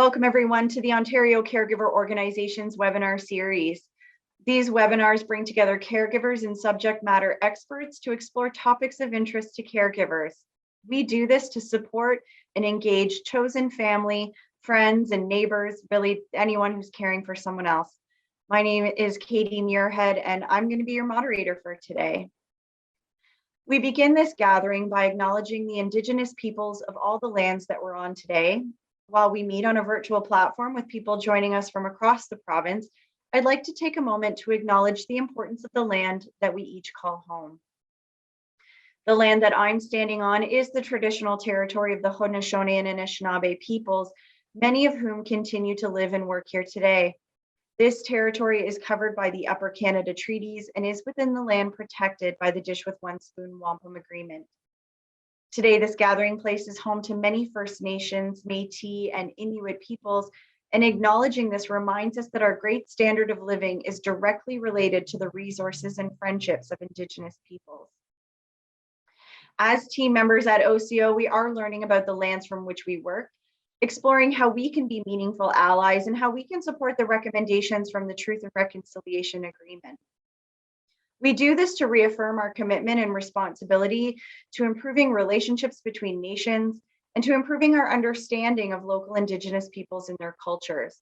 Welcome everyone to the Ontario Caregiver Organization's webinar series. These webinars bring together caregivers and subject matter experts to explore topics of interest to caregivers. We do this to support and engage chosen family, friends, and neighbors, really anyone who's caring for someone else. My name is Katie Muirhead, and I'm going to be your moderator for today. We begin this gathering by acknowledging the Indigenous peoples of all the lands that we're on today. While we meet on a virtual platform with people joining us from across the province, I'd like to take a moment to acknowledge the importance of the land that we each call home. The land that I'm standing on is the traditional territory of the Haudenosaunee and Anishinaabe peoples, many of whom continue to live and work here today. This territory is covered by the Upper Canada Treaties and is within the land protected by the Dish with One Spoon Wampum Agreement. Today, this gathering place is home to many First Nations, Métis, and Inuit peoples, and acknowledging this reminds us that our great standard of living is directly related to the resources and friendships of Indigenous peoples. As team members at OCO, we are learning about the lands from which we work, exploring how we can be meaningful allies and how we can support the recommendations from the Truth and Reconciliation Agreement. We do this to reaffirm our commitment and responsibility to improving relationships between nations and to improving our understanding of local Indigenous peoples and their cultures.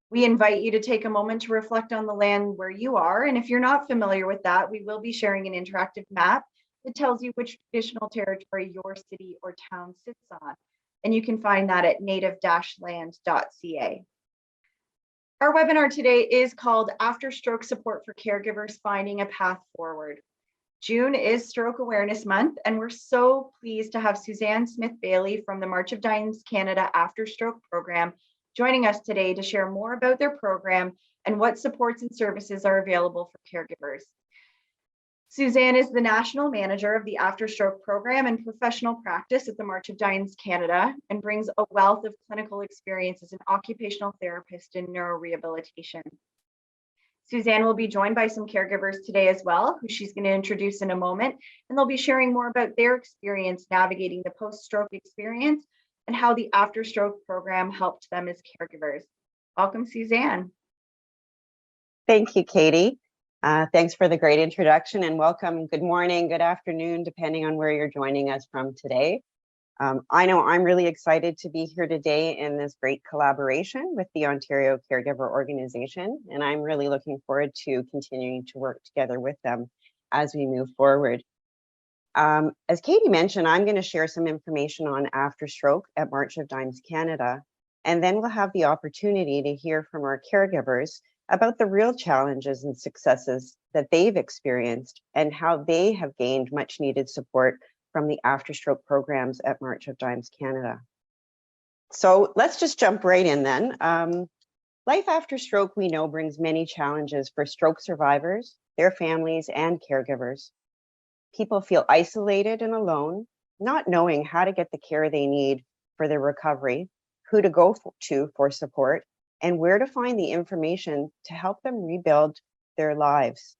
We invite you to take a moment to reflect on the land where you are, and if you're not familiar with that, we will be sharing an interactive map that tells you which traditional territory your city or town sits on. And you can find that at native-land.ca. Our webinar today is called After Stroke Support for Caregivers, Finding a Path Forward. June is Stroke Awareness Month, and we're so pleased to have Suzanne Smith-Bayley from the March of Dimes Canada After Stroke program joining us today to share more about their program and what supports and services are available for caregivers. Suzanne is the National Manager of the After Stroke Program and Professional Practice at the March of Dimes Canada and brings a wealth of clinical experience as an occupational therapist in neurorehabilitation. Suzanne will be joined by some caregivers today as well, who she's going to introduce in a moment, and they'll be sharing more about their experience navigating the post-stroke experience and how the After Stroke program helped them as caregivers. Welcome, Suzanne. Thank you, Katie. Thanks for the great introduction and welcome. Good morning, good afternoon, depending on where you're joining us from today. I know I'm really excited to be here today in this great collaboration with the Ontario Caregiver Organization, and I'm really looking forward to continuing to work together with them as we move forward. As Katie mentioned, I'm going to share some information on After Stroke at March of Dimes Canada, and then we'll have the opportunity to hear from our caregivers about the real challenges and successes that they've experienced and how they have gained much needed support from the After Stroke programs at March of Dimes Canada. So let's just jump right in then. Life after stroke, we know, brings many challenges for stroke survivors, their families, and caregivers. People feel isolated and alone, not knowing how to get the care they need for their recovery, who to go to for support, and where to find the information to help them rebuild their lives.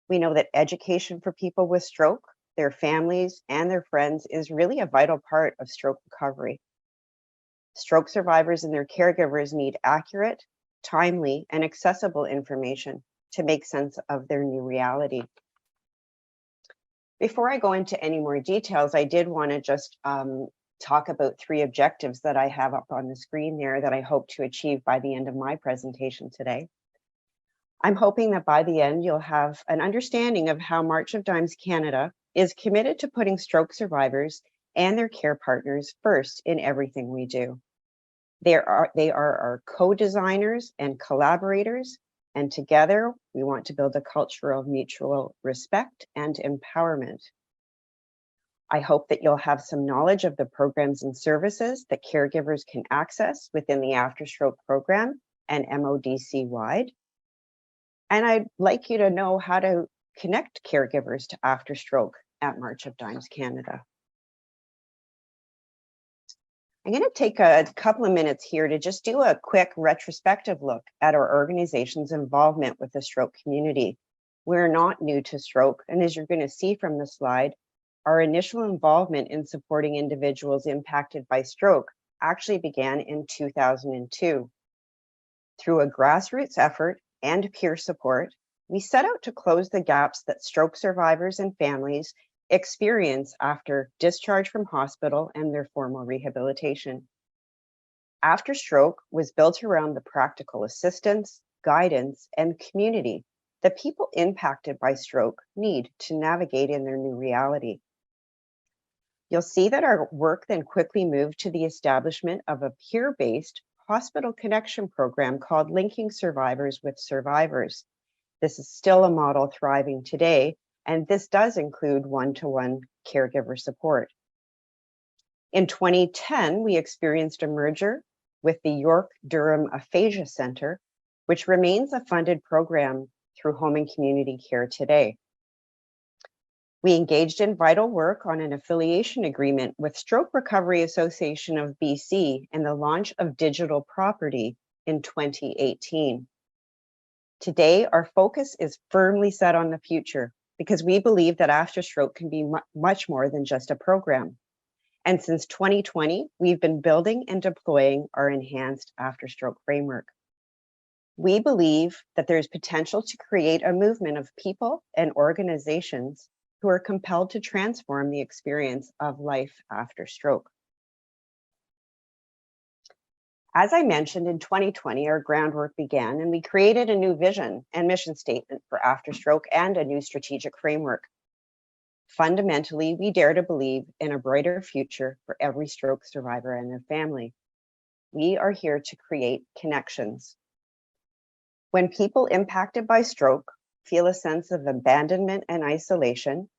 We know that education for people with stroke, their families, and their friends is really a vital part of stroke recovery. Stroke survivors and their caregivers need accurate, timely, and accessible information to make sense of their new reality. Before I go into any more details, I did want to just talk about 3 objectives that I have up on the screen there that I hope to achieve by the end of my presentation today. I'm hoping that by the end, you'll have an understanding of how March of Dimes Canada is committed to putting stroke survivors and their care partners first in everything we do. They are our co-designers and collaborators, and together we want to build a culture of mutual respect and empowerment. I hope that you'll have some knowledge of the programs and services that caregivers can access within the After Stroke program and MODC-wide. And I'd like you to know how to connect caregivers to After Stroke at March of Dimes Canada. I'm going to take a couple of minutes here to just do a quick retrospective look at our organization's involvement with the stroke community. We're not new to stroke, and as you're going to see from the slide, our initial involvement in supporting individuals impacted by stroke actually began in 2002. Through a grassroots effort and peer support, we set out to close the gaps that stroke survivors and families experience after discharge from hospital and their formal rehabilitation. After Stroke was built around the practical assistance, guidance, and community that people impacted by stroke need to navigate in their new reality. You'll see that our work then quickly moved to the establishment of a peer-based hospital connection program called Linking Survivors with Survivors. This is still a model thriving today, and this does include one-to-one caregiver support. In 2010, we experienced a merger with the York Durham Aphasia Center, which remains a funded program through Home and Community Care today. We engaged in vital work on an affiliation agreement with Stroke Recovery Association of BC and the launch of digital property in 2018. Today, our focus is firmly set on the future because we believe that After Stroke can be much more than just a program. And since 2020, we've been building and deploying our enhanced After Stroke framework. We believe that there's potential to create a movement of people and organizations who are compelled to transform the experience of life after stroke. As I mentioned, in 2020, our groundwork began and we created a new vision and mission statement for After Stroke and a new strategic framework. Fundamentally, we dare to believe in a brighter future for every stroke survivor and their family. We are here to create connections. When people impacted by stroke feel a sense of abandonment and isolation,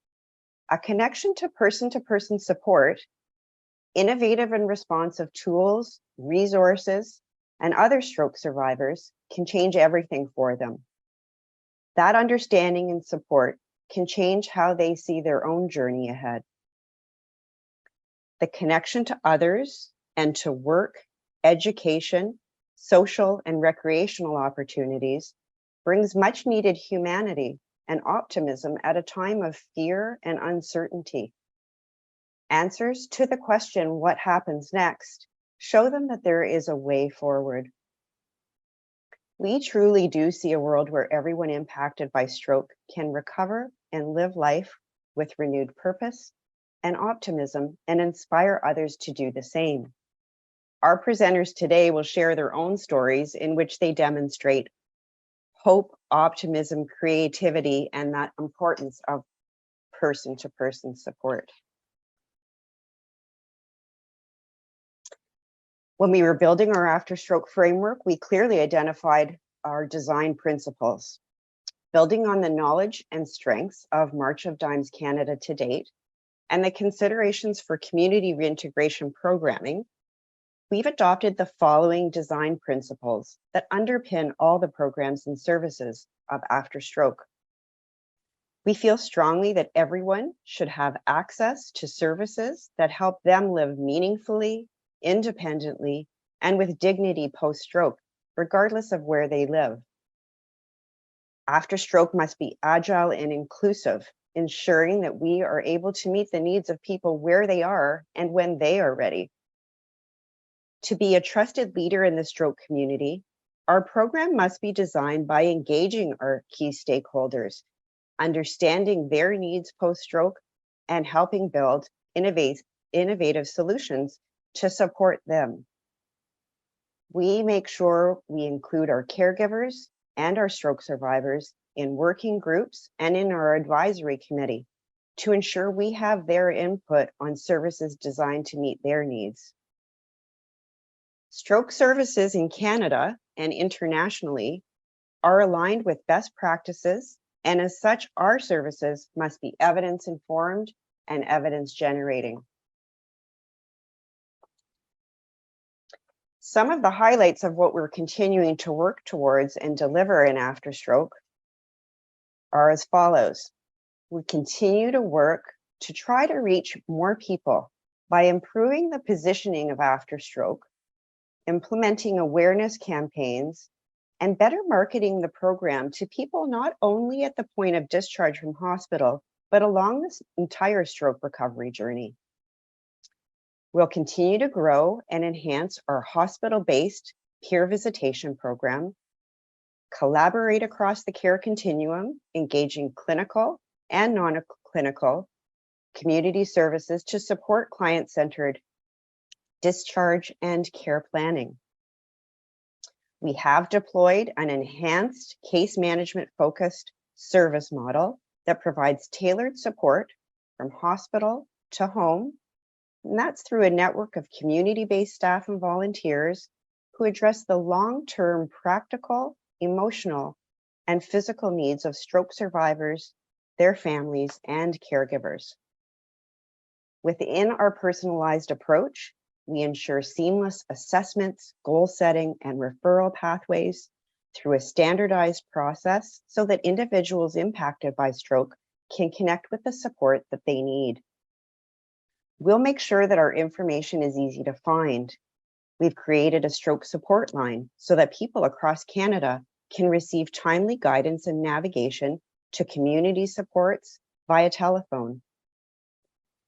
a connection to person support, innovative and responsive tools, resources, and other stroke survivors can change everything for them. That understanding and support can change how they see their own journey ahead. The connection to others and to work, education, social and recreational opportunities brings much needed humanity and optimism at a time of fear and uncertainty. Answers to the question, what happens next, show them that there is a way forward. We truly do see a world where everyone impacted by stroke can recover and live life with renewed purpose and optimism and inspire others to do the same. Our presenters today will share their own stories in which they demonstrate hope, optimism, creativity, and that importance of person-to-person support. When we were building our After Stroke framework, we clearly identified our design principles. Building on the knowledge and strengths of March of Dimes Canada to date, and the considerations for community reintegration programming, we've adopted the following design principles that underpin all the programs and services of After Stroke. We feel strongly that everyone should have access to services that help them live meaningfully, independently, and with dignity post-stroke, regardless of where they live. After Stroke must be agile and inclusive, ensuring that we are able to meet the needs of people where they are and when they are ready. To be a trusted leader in the stroke community, our program must be designed by engaging our key stakeholders, understanding their needs post-stroke, and helping build innovative solutions to support them. We make sure we include our caregivers and our stroke survivors in working groups and in our advisory committee to ensure we have their input on services designed to meet their needs. Stroke services in Canada and internationally are aligned with best practices, and as such, our services must be evidence-informed and evidence-generating. Some of the highlights of what we're continuing to work towards and deliver in After Stroke are as follows. We continue to work to try to reach more people by improving the positioning of After Stroke, implementing awareness campaigns, and better marketing the program to people not only at the point of discharge from hospital, but along this entire stroke recovery journey. We'll continue to grow and enhance our hospital-based peer visitation program, collaborate across the care continuum, engaging clinical and non-clinical community services to support client-centered discharge and care planning. We have deployed an enhanced case management focused service model that provides tailored support from hospital to home. And that's through a network of community-based staff and volunteers who address the long-term practical, emotional, and physical needs of stroke survivors, their families, and caregivers. Within our personalized approach, we ensure seamless assessments, goal setting, and referral pathways through a standardized process so that individuals impacted by stroke can connect with the support that they need. We'll make sure that our information is easy to find. We've created a stroke support line so that people across Canada can receive timely guidance and navigation to community supports via telephone.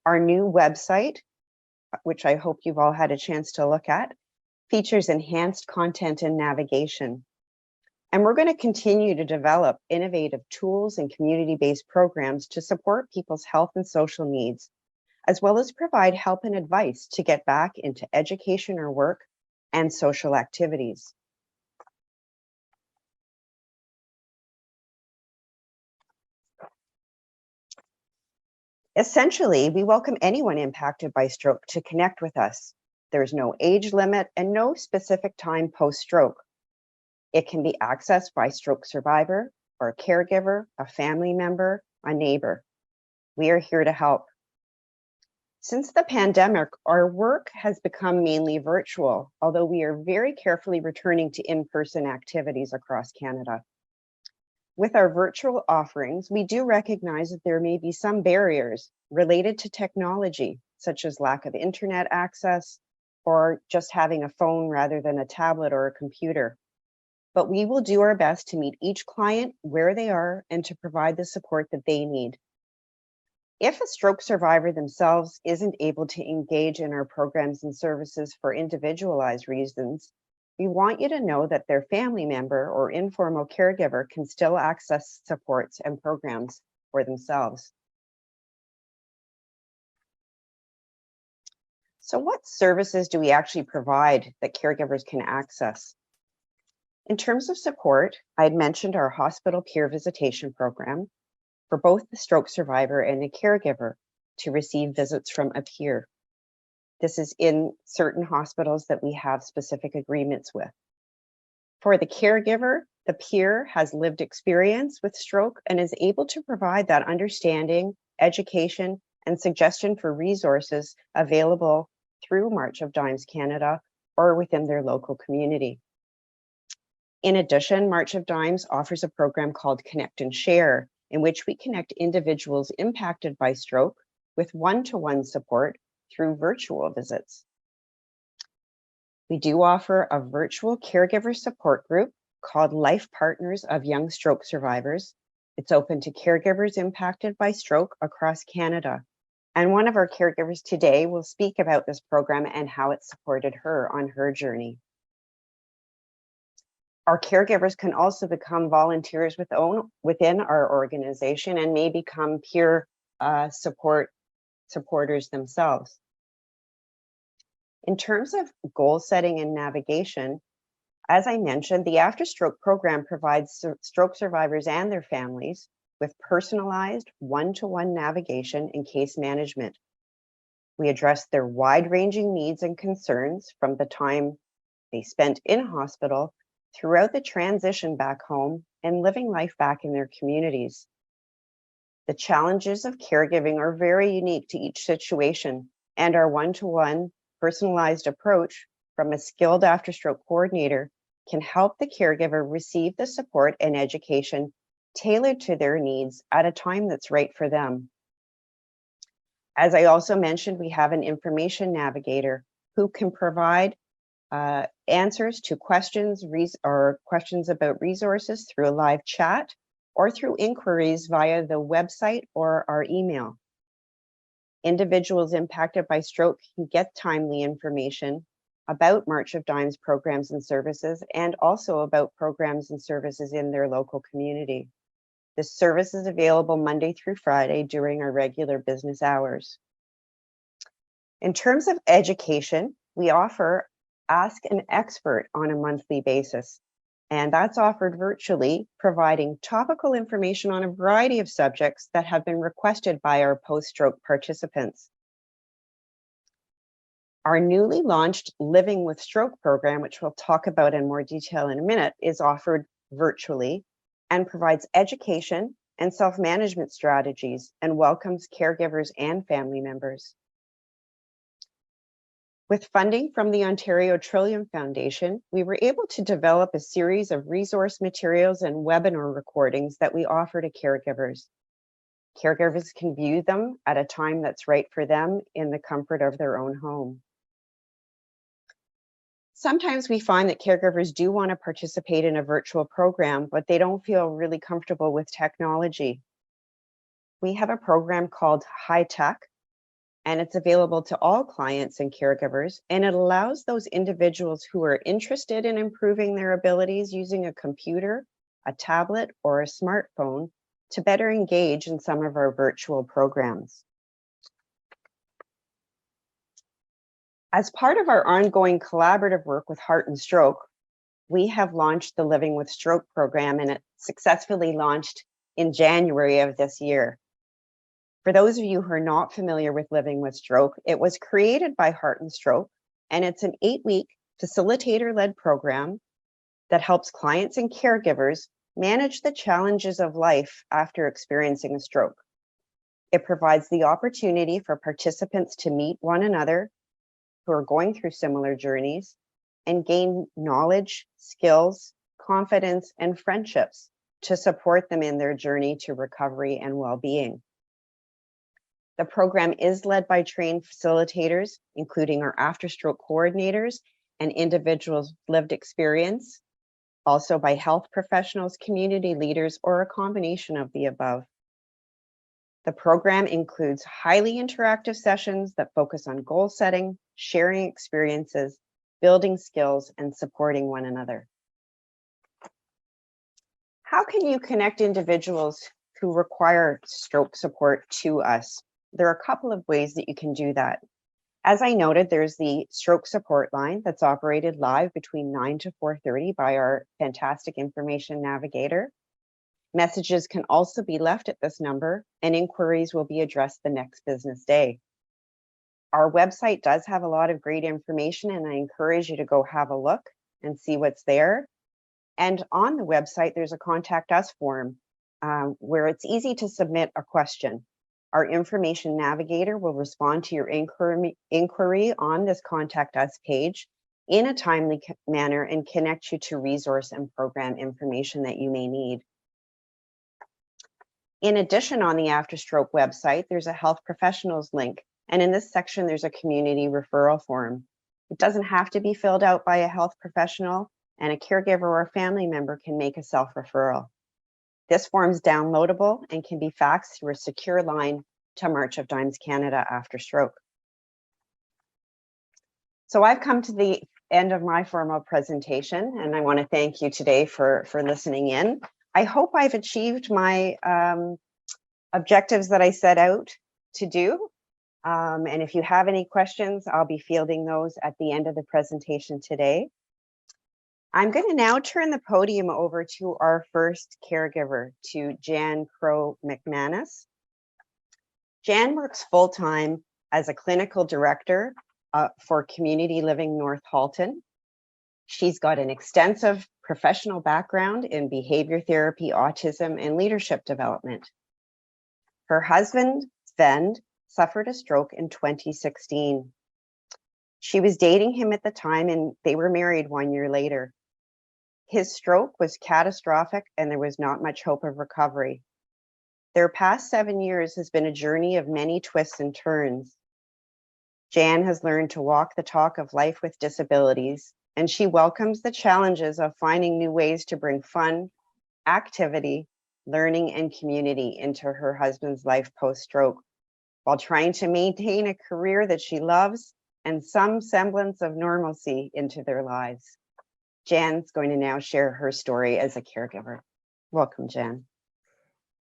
Our new website, which I hope you've all had a chance to look at, features enhanced content and navigation. And we're going to continue to develop innovative tools and community-based programs to support people's health and social needs, as well as provide help and advice to get back into education or work and social activities. Essentially, we welcome anyone impacted by stroke to connect with us. There's no age limit and no specific time post-stroke. It can be accessed by stroke survivor or a caregiver, a family member, a neighbor. We are here to help. Since the pandemic, our work has become mainly virtual, although we are very carefully returning to in-person activities across Canada. With our virtual offerings, we do recognize that there may be some barriers related to technology, such as lack of internet access or just having a phone rather than a tablet or a computer. But we will do our best to meet each client where they are and to provide the support that they need. If a stroke survivor themselves isn't able to engage in our programs and services for individualized reasons, we want you to know that their family member or informal caregiver can still access supports and programs for themselves. So what services do we actually provide that caregivers can access? In terms of support, I had mentioned our hospital peer visitation program for both the stroke survivor and the caregiver to receive visits from a peer. This is in certain hospitals that we have specific agreements with. For the caregiver, the peer has lived experience with stroke and is able to provide that understanding, education, and suggestion for resources available through March of Dimes Canada or within their local community. In addition, March of Dimes offers a program called Connect and Share, in which we connect individuals impacted by stroke with one-to-one support through virtual visits. We do offer a virtual caregiver support group called Life Partners of Young Stroke Survivors. It's open to caregivers impacted by stroke across Canada. And one of our caregivers today will speak about this program and how it supported her on her journey. Our caregivers can also become volunteers within our organization and may become peer supporters themselves. In terms of goal setting and navigation, as I mentioned, the After Stroke program provides stroke survivors and their families with personalized one-to-one navigation and case management. We address their wide-ranging needs and concerns from the time they spent in hospital throughout the transition back home and living life back in their communities. The challenges of caregiving are very unique to each situation, and our one-to-one personalized approach from a skilled after-stroke coordinator can help the caregiver receive the support and education tailored to their needs at a time that's right for them. As I also mentioned, we have an information navigator who can provide answers to questions about resources through a live chat or through inquiries via the website or our email. Individuals impacted by stroke can get timely information about March of Dimes programs and services, and also about programs and services in their local community. This service is available Monday through Friday during our regular business hours. In terms of education, we offer Ask an Expert on a monthly basis, and that's offered virtually, providing topical information on a variety of subjects that have been requested by our post-stroke participants. Our newly launched Living with Stroke program, which we'll talk about in more detail in a minute, is offered virtually and provides education and self-management strategies and welcomes caregivers and family members. With funding from the Ontario Trillium Foundation, we were able to develop a series of resource materials and webinar recordings that we offer to caregivers. Caregivers can view them at a time that's right for them in the comfort of their own home. Sometimes we find that caregivers do want to participate in a virtual program, but they don't feel really comfortable with technology. We have a program called High Tech, and it's available to all clients and caregivers, and it allows those individuals who are interested in improving their abilities using a computer, a tablet, or a smartphone to better engage in some of our virtual programs. As part of our ongoing collaborative work with Heart and Stroke, we have launched the Living with Stroke program, and it successfully launched in January of this year. For those of you who are not familiar with Living with Stroke, it was created by Heart and Stroke, and it's an 8-week facilitator-led program that helps clients and caregivers manage the challenges of life after experiencing a stroke. It provides the opportunity for participants to meet one another who are going through similar journeys and gain knowledge, skills, confidence, and friendships to support them in their journey to recovery and well-being. The program is led by trained facilitators, including our after-stroke coordinators and individuals' lived experience, also by health professionals, community leaders, or a combination of the above. The program includes highly interactive sessions that focus on goal setting, sharing experiences, building skills, and supporting one another. How can you connect individuals who require stroke support to us? There are a couple of ways that you can do that. As I noted, there's the stroke support line that's operated live between 9 to 4:30 by our fantastic information navigator. Messages can also be left at this number, and inquiries will be addressed the next business day. Our website does have a lot of great information, and I encourage you to go have a look and see what's there. And on the website, there's a contact us form where it's easy to submit a question. Our information navigator will respond to your inquiry on this contact us page in a timely manner and connect you to resource and program information that you may need. In addition, on the After Stroke website, there's a health professionals link. And in this section, there's a community referral form. It doesn't have to be filled out by a health professional, and a caregiver or family member can make a self-referral. This form is downloadable and can be faxed through a secure line to March of Dimes Canada After Stroke. So I've come to the end of my formal presentation, and I want to thank you today for listening in. I hope I've achieved my objectives that I set out to do. And if you have any questions, I'll be fielding those at the end of the presentation today. I'm going to now turn the podium over to our first caregiver, to Jan Crow McManus. Jan works full-time as a clinical director for Community Living North Halton. She's got an extensive professional background in behavior therapy, autism, and leadership development. Her husband, Sven, suffered a stroke in 2016. She was dating him at the time, and they were married 1 year later. His stroke was catastrophic, and there was not much hope of recovery. Their past 7 years has been a journey of many twists and turns. Jan has learned to walk the talk of life with disabilities, and she welcomes the challenges of finding new ways to bring fun, activity, learning, and community into her husband's life post-stroke. while trying to maintain a career that she loves and some semblance of normalcy into their lives. Jan's going to now share her story as a caregiver. Welcome, Jan.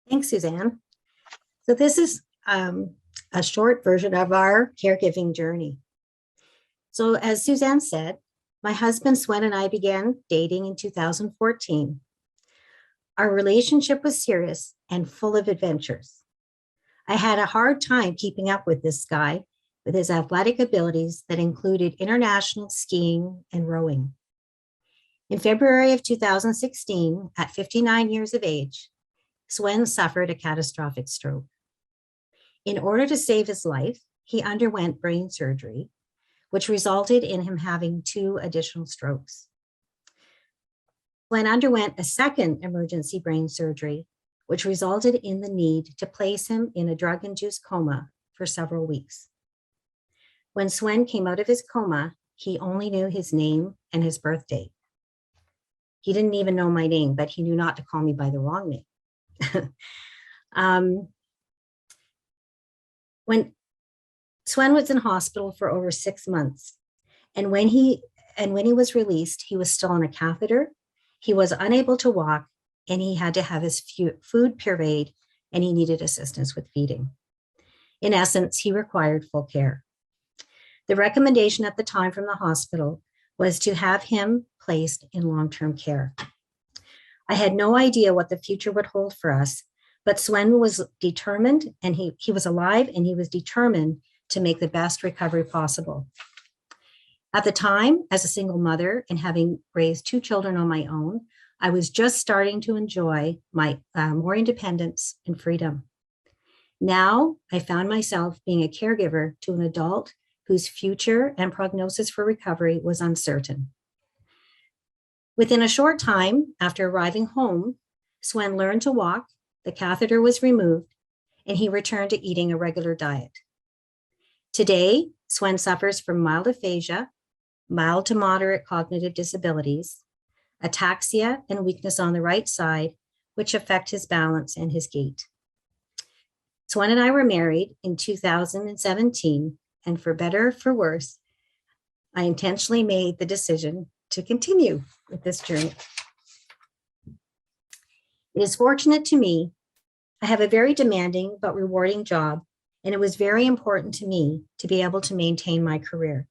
Thanks, Suzanne. So this is a short version of our caregiving journey. So as Suzanne said, my husband Swen and I began dating in 2014. Our relationship was serious and full of adventures. I had a hard time keeping up with this guy with his athletic abilities that included international skiing and rowing. In February of 2016, at 59 years of age, Swen suffered a catastrophic stroke. In order to save his life, he underwent brain surgery, which resulted in him having 2 additional strokes. Swen underwent a second emergency brain surgery, which resulted in the need to place him in a drug-induced coma for several weeks. When Swen came out of his coma, he only knew his name and his birth date. He didn't even know my name, but he knew not to call me by the wrong name. When Swen was in hospital for over 6 months, and when he was released, he was still on a catheter. He was unable to walk, and he had to have his food pureed, and he needed assistance with feeding. In essence, he required full care. The recommendation at the time from the hospital was to have him placed in long-term care. I had no idea what the future would hold for us, but Swen was determined, and he was alive, and he was determined to make the best recovery possible. At the time, as a single mother and having raised 2 children on my own, I was just starting to enjoy my more independence and freedom. Now, I found myself being a caregiver to an adult whose future and prognosis for recovery was uncertain. Within a short time after arriving home, Swen learned to walk, the catheter was removed, and he returned to eating a regular diet. Today, Swen suffers from mild aphasia, mild to moderate cognitive disabilities, ataxia, and weakness on the right side, which affect his balance and his gait. Swen and I were married in 2017, and for better or for worse, I intentionally made the decision to continue with this journey. It is fortunate to me, I have a very demanding but rewarding job, and it was very important to me to be able to maintain my career.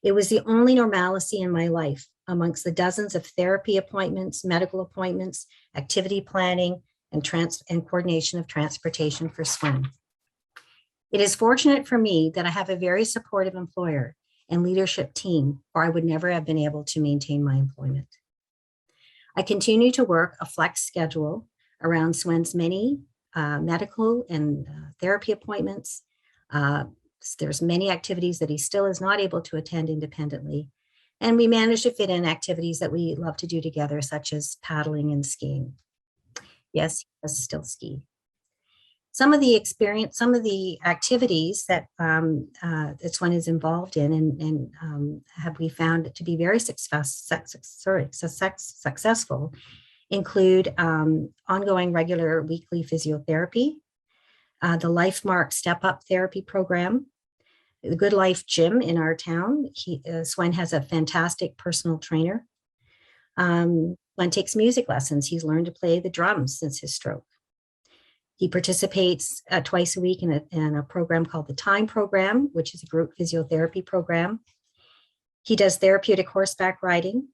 It was the only normalcy in my life amongst the dozens of therapy appointments, medical appointments, activity planning, and coordination of transportation for Swen. It is fortunate for me that I have a very supportive employer and leadership team, or I would never have been able to maintain my employment. I continue to work a flex schedule around Swen's many medical and therapy appointments. There's many activities that he still is not able to attend independently. And we manage to fit in activities that we love to do together, such as paddling and skiing. Yes, he does still ski. Some of the activities that Swen is involved in and have we found to be very successful include ongoing regular weekly physiotherapy, the LifeMark Step Up Therapy Program, the Good Life Gym in our town. Swen has a fantastic personal trainer. Swen takes music lessons. He's learned to play the drums since his stroke. He participates twice a week in a program called the Time Program, which is a group physiotherapy program. He does therapeutic horseback riding.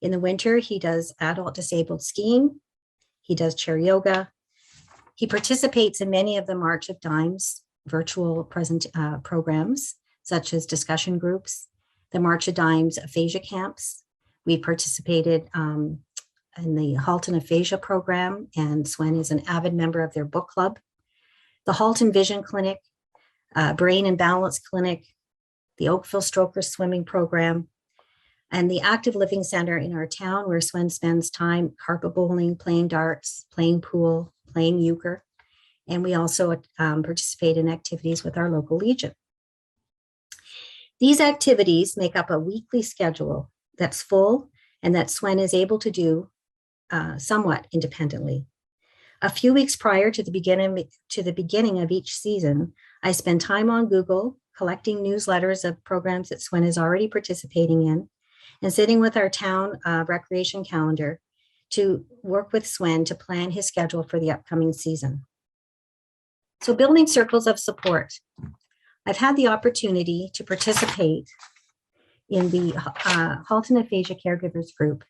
In the winter, he does adult disabled skiing. He does chair yoga. He participates in many of the March of Dimes virtual programs, such as discussion groups, the March of Dimes aphasia camps. We participated in the Halton Aphasia program, and Swen is an avid member of their book club. The Halton Vision Clinic, Brain and Balance Clinic, the Oakville Stroker Swimming Program, and the Active Living Center in our town, where Swen spends time carpet bowling, playing darts, playing pool, playing euchre. And we also participate in activities with our local Legion. These activities make up a weekly schedule that's full and that Swen is able to do somewhat independently. A few weeks prior to the beginning of each season, I spend time on Google collecting newsletters of programs that Swen is already participating in, and sitting with our town recreation calendar to work with Swen to plan his schedule for the upcoming season. So building circles of support. I've had the opportunity to participate in the Halton Aphasia Caregivers group,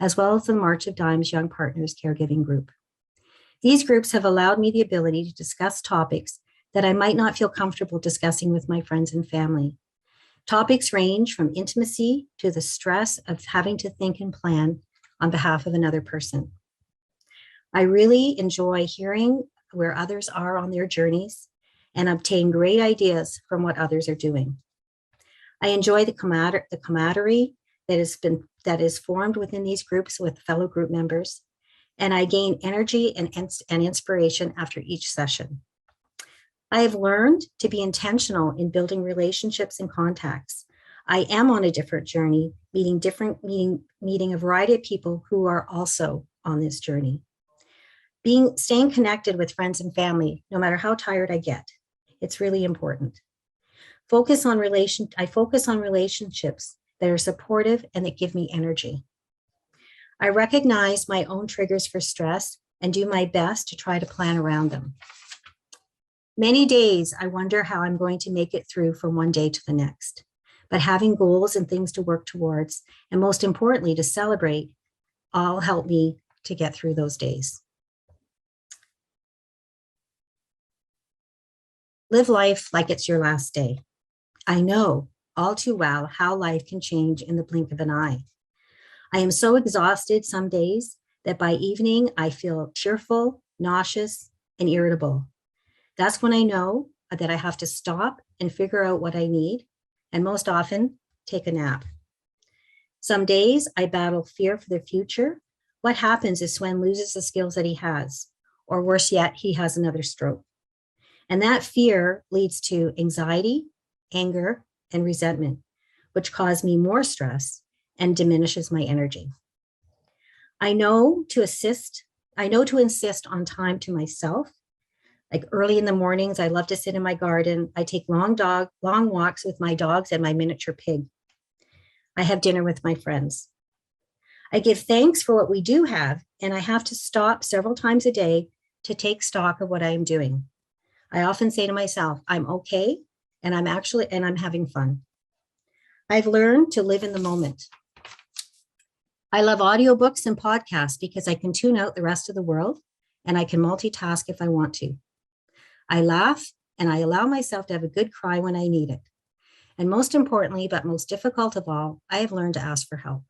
as well as the March of Dimes Young Partners Caregiving group. These groups have allowed me the ability to discuss topics that I might not feel comfortable discussing with my friends and family. Topics range from intimacy to the stress of having to think and plan on behalf of another person. I really enjoy hearing where others are on their journeys and obtain great ideas from what others are doing. I enjoy the camaraderie that is formed within these groups with fellow group members, and I gain energy and inspiration after each session. I have learned to be intentional in building relationships and contacts. I am on a different journey, meeting a variety of people who are also on this journey. Staying connected with friends and family, no matter how tired I get, it's really important. I focus on relationships that are supportive and that give me energy. I recognize my own triggers for stress and do my best to try to plan around them. Many days, I wonder how I'm going to make it through from one day to the next. But having goals and things to work towards, and most importantly, to celebrate, all help me to get through those days. Live life like it's your last day. I know all too well how life can change in the blink of an eye. I am so exhausted some days that by evening I feel cheerful, nauseous, and irritable. That's when I know that I have to stop and figure out what I need, and most often take a nap. Some days I battle fear for the future. What happens if Swen loses the skills that he has, or worse yet, he has another stroke? And that fear leads to anxiety, anger, and resentment, which cause me more stress and diminishes my energy. I know to insist on time to myself. Like early in the mornings, I love to sit in my garden. I take long walks with my dogs and my miniature pig. I have dinner with my friends. I give thanks for what we do have, and I have to stop several times a day to take stock of what I am doing. I often say to myself, I'm okay, and I'm having fun. I've learned to live in the moment. I love audiobooks and podcasts because I can tune out the rest of the world, and I can multitask if I want to. I laugh, and I allow myself to have a good cry when I need it. And most importantly, but most difficult of all, I have learned to ask for help.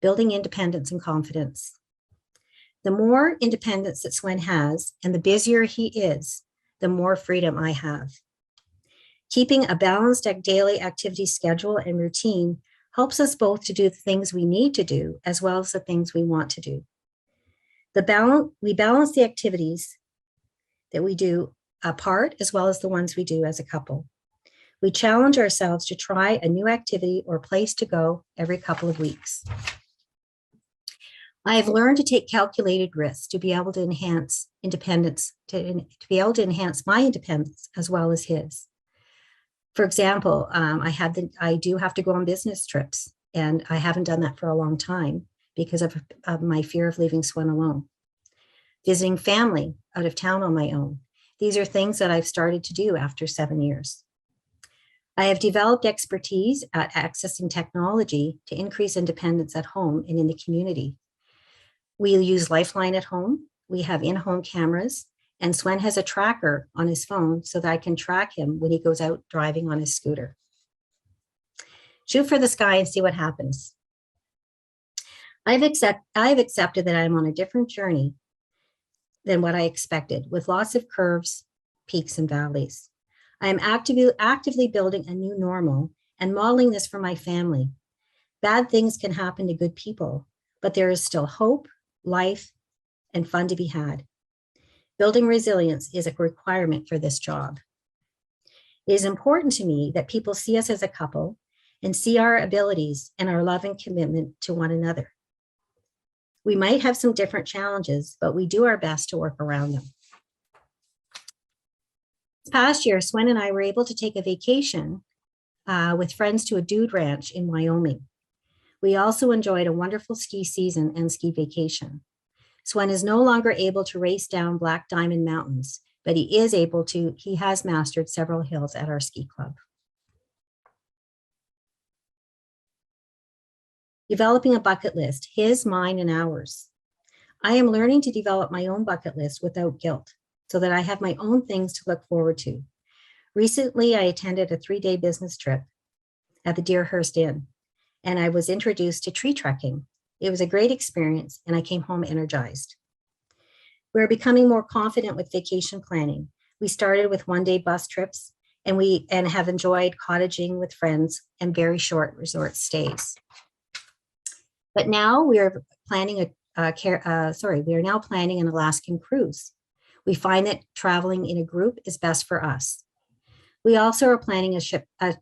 Building independence and confidence. The more independence that Swen has, and the busier he is, the more freedom I have. Keeping a balanced daily activity schedule and routine helps us both to do the things we need to do, as well as the things we want to do. We balance the activities that we do apart, as well as the ones we do as a couple. We challenge ourselves to try a new activity or place to go every couple of weeks. I have learned to take calculated risks to be able to enhance independence, to be able to enhance my independence as well as his. For example, I do have to go on business trips, and I haven't done that for a long time because of my fear of leaving Swen alone. Visiting family out of town on my own. These are things that I've started to do after 7 years. I have developed expertise at accessing technology to increase independence at home and in the community. We use Lifeline at home. We have in-home cameras, and Swen has a tracker on his phone so that I can track him when he goes out driving on his scooter. Shoot for the sky and see what happens. I've accepted that I'm on a different journey than what I expected, with lots of curves, peaks, and valleys. I am actively building a new normal and modeling this for my family. Bad things can happen to good people, but there is still hope, life, and fun to be had. Building resilience is a requirement for this job. It is important to me that people see us as a couple and see our abilities and our love and commitment to one another. We might have some different challenges, but we do our best to work around them. This past year, Swen and I were able to take a vacation with friends to a dude ranch in Wyoming. We also enjoyed a wonderful ski season and ski vacation. Swen is no longer able to race down Black Diamond Mountains, but he has mastered several hills at our ski club. Developing a bucket list, his, mine, and ours. I am learning to develop my own bucket list without guilt so that I have my own things to look forward to. Recently, I attended a 3-day business trip at the Deerhurst Inn, and I was introduced to tree trekking. It was a great experience, and I came home energized. We're becoming more confident with vacation planning. We started with 1-day bus trips, and have enjoyed cottaging with friends and very short resort stays. But now we are planning now planning an Alaskan cruise. We find that traveling in a group is best for us. We also are planning a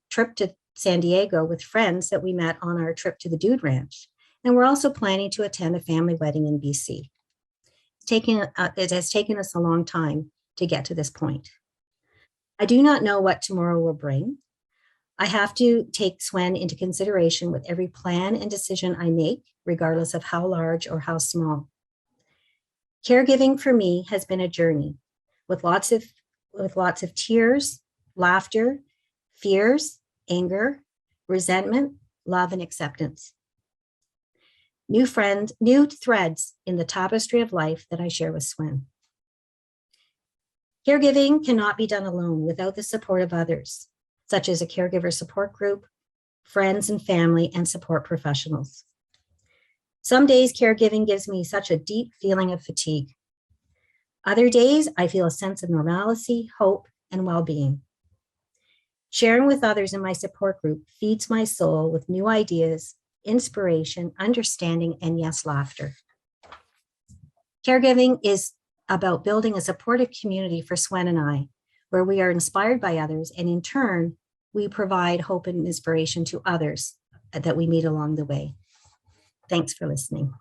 trip to San Diego with friends that we met on our trip to the Dude Ranch. And we're also planning to attend a family wedding in BC. It has taken us a long time to get to this point. I do not know what tomorrow will bring. I have to take Swen into consideration with every plan and decision I make, regardless of how large or how small. Caregiving for me has been a journey with lots of tears, laughter, fears, anger, resentment, love, and acceptance. New threads in the tapestry of life that I share with Swen. Caregiving cannot be done alone without the support of others, such as a caregiver support group, friends and family, and support professionals. Some days caregiving gives me such a deep feeling of fatigue. Other days, I feel a sense of normalcy, hope, and well-being. Sharing with others in my support group feeds my soul with new ideas, inspiration, understanding, and yes, laughter. Caregiving is about building a supportive community for Swen and I, where we are inspired by others, and in turn, we provide hope and inspiration to others that we meet along the way. Thanks for listening.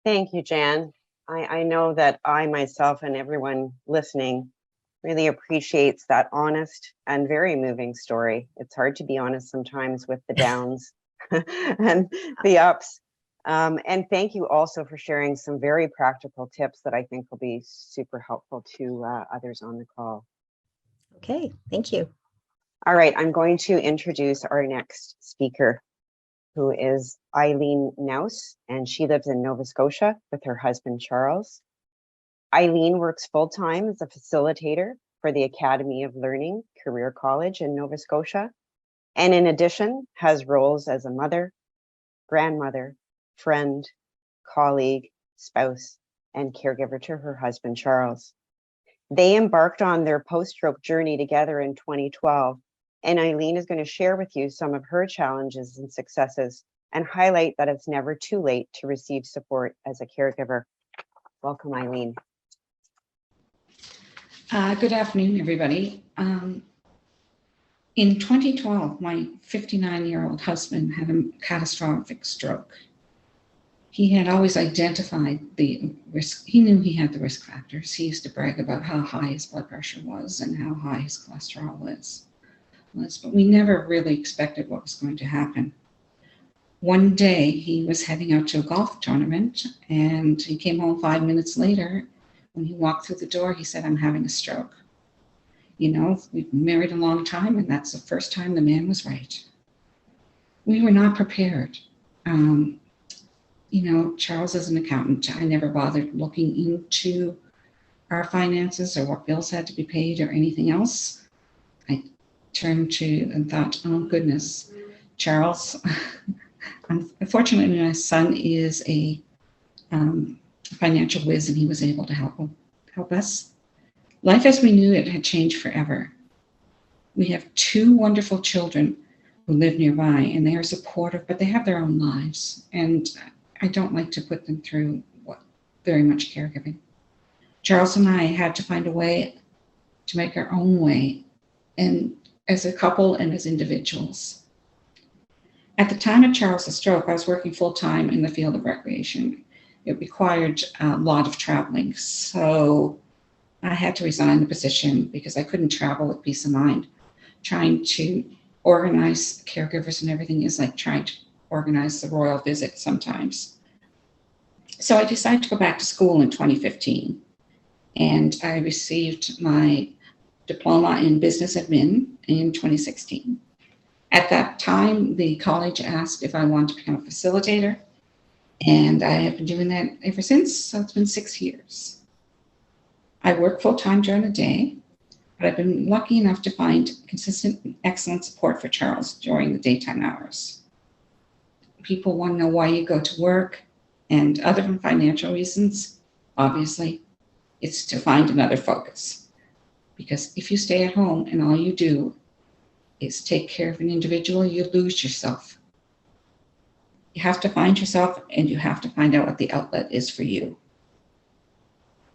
Thank you, Jan. I know that I myself and everyone listening really appreciates that honest and very moving story. It's hard to be honest sometimes with the downs and the ups. And thank you also for sharing some very practical tips that I think will be super helpful to others on the call. Okay, thank you. All right, I'm going to introduce our next speaker, who is Eileen Naus, and she lives in Nova Scotia with her husband, Charles. Eileen works full-time as a facilitator for the Academy of Learning Career College in Nova Scotia, and in addition has roles as a mother, grandmother, friend, colleague, spouse, and caregiver to her husband, Charles. They embarked on their post-stroke journey together in 2012, and Eileen is going to share with you some of her challenges and successes and highlight that it's never too late to receive support as a caregiver. Welcome, Eileen. Good afternoon, everybody. In 2012, my 59-year-old husband had a catastrophic stroke. He had always identified the risk. He knew he had the risk factors. He used to brag about how high his blood pressure was and how high his cholesterol was. But we never really expected what was going to happen. One day he was heading out to a golf tournament and he came home 5 minutes later. When he walked through the door, he said, "I'm having a stroke." You know, we've been married a long time, and that's the first time the man was right. We were not prepared. You know, Charles is an accountant. I never bothered looking into our finances or what bills had to be paid or anything else. I turned to and thought, oh goodness, Charles. Unfortunately, my son is a financial whiz, and he was able to help us. Life as we knew it had changed forever. We have 2 wonderful children who live nearby, and they are supportive, but they have their own lives, and I don't like to put them through very much caregiving. Charles and I had to find a way to make our own way, and as a couple and as individuals. At the time of Charles's stroke, I was working full-time in the field of recreation. It required a lot of traveling, so I had to resign the position because I couldn't travel with peace of mind. Trying to organize caregivers and everything is like trying to organize the royal visit sometimes. So I decided to go back to school in 2015, and I received my diploma in business admin in 2016. At that time, the college asked if I wanted to become a facilitator, and I have been doing that ever since, so it's been 6 years. I work full-time during the day, but I've been lucky enough to find consistent and excellent support for Charles during the daytime hours. People want to know why you go to work, and other than financial reasons, obviously, it's to find another focus. Because if you stay at home and all you do is take care of an individual, you lose yourself. You have to find yourself, and you have to find out what the outlet is for you.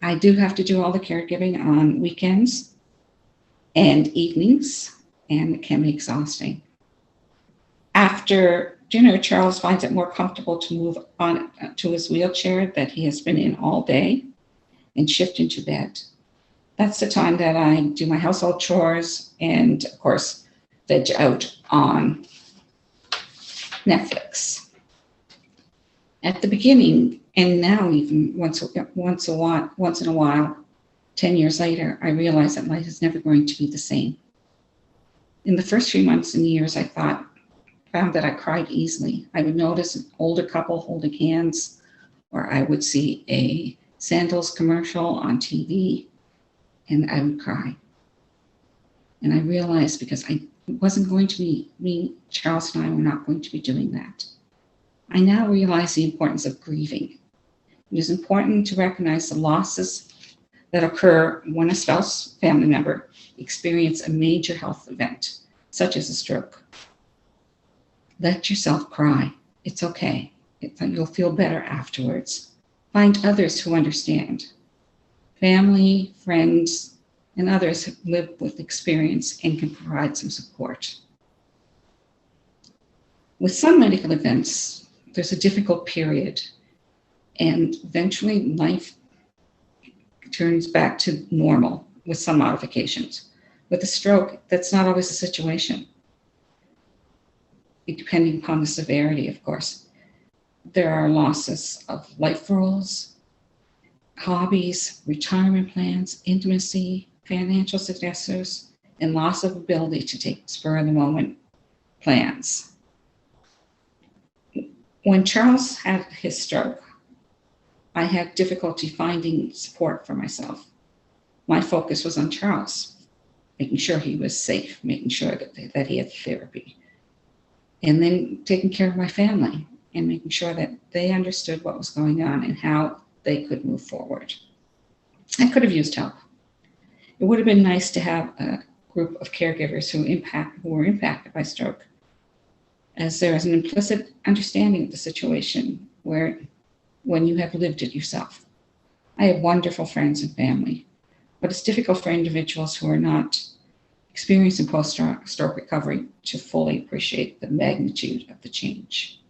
I do have to do all the caregiving on weekends and evenings, and it can be exhausting. After dinner, Charles finds it more comfortable to move on to his wheelchair that he has been in all day and shift into bed. That's the time that I do my household chores and, of course, veg out on Netflix. At the beginning, and now even once in a while, 10 years later, I realized that life is never going to be the same. In the first few months and years, I found that I cried easily. I would notice an older couple holding hands, or I would see a sandals commercial on TV, and I would cry. And I realized because it wasn't going to be me, Charles and I were not going to be doing that. I now realize the importance of grieving. It is important to recognize the losses that occur when a spouse, family member, experience a major health event, such as a stroke. Let yourself cry. It's okay. You'll feel better afterwards. Find others who understand. Family, friends, and others have lived with experience and can provide some support. With some medical events, there's a difficult period, and eventually life turns back to normal with some modifications. With a stroke, that's not always the situation, depending upon the severity, of course. There are losses of life roles, hobbies, retirement plans, intimacy, financial successors, and loss of ability to take spur-of-the-moment plans. When Charles had his stroke, I had difficulty finding support for myself. My focus was on Charles, making sure he was safe, making sure that he had therapy, and then taking care of my family and making sure that they understood what was going on and how they could move forward. I could have used help. It would have been nice to have a group of caregivers who were impacted by stroke, as there is an implicit understanding of the situation when you have lived it yourself. I have wonderful friends and family, but it's difficult for individuals who are not experiencing post-stroke recovery to fully appreciate the magnitude of the change.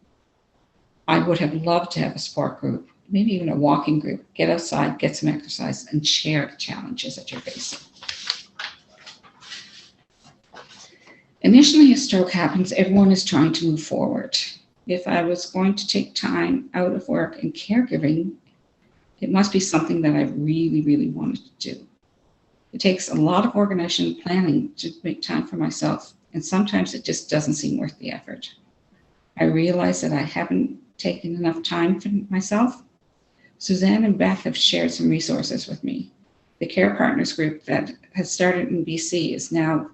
I would have loved to have a support group, maybe even a walking group, get outside, get some exercise, and share the challenges that you're facing. Initially, a stroke happens, everyone is trying to move forward. If I was going to take time out of work and caregiving, it must be something that I really, really wanted to do. It takes a lot of organization and planning to make time for myself, and sometimes it just doesn't seem worth the effort. I realize that I haven't taken enough time for myself. Suzanne and Beth have shared some resources with me. The Care Partners group that has started in BC is now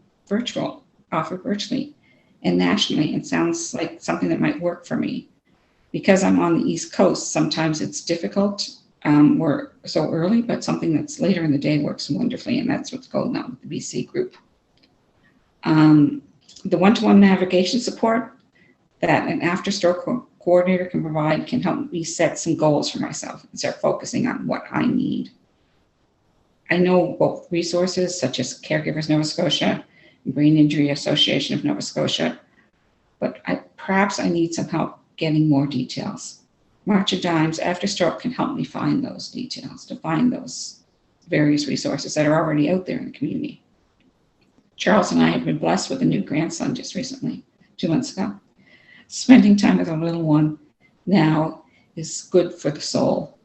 offered virtually and nationally. It sounds like something that might work for me. Because I'm on the East Coast, sometimes it's difficult. We're so early, but something that's later in the day works wonderfully, and that's what's going on with the BC group. The one-to-one navigation support that an after-stroke coordinator can provide can help me set some goals for myself and start focusing on what I need. I know both resources such as Caregivers Nova Scotia and Brain Injury Association of Nova Scotia, but I perhaps I need some help getting more details. March of Dimes After Stroke can help me find those details, to find those various resources that are already out there in the community. Charles and I have been blessed with a new grandson just recently, 2 months ago. Spending time with a little one now is good for the soul.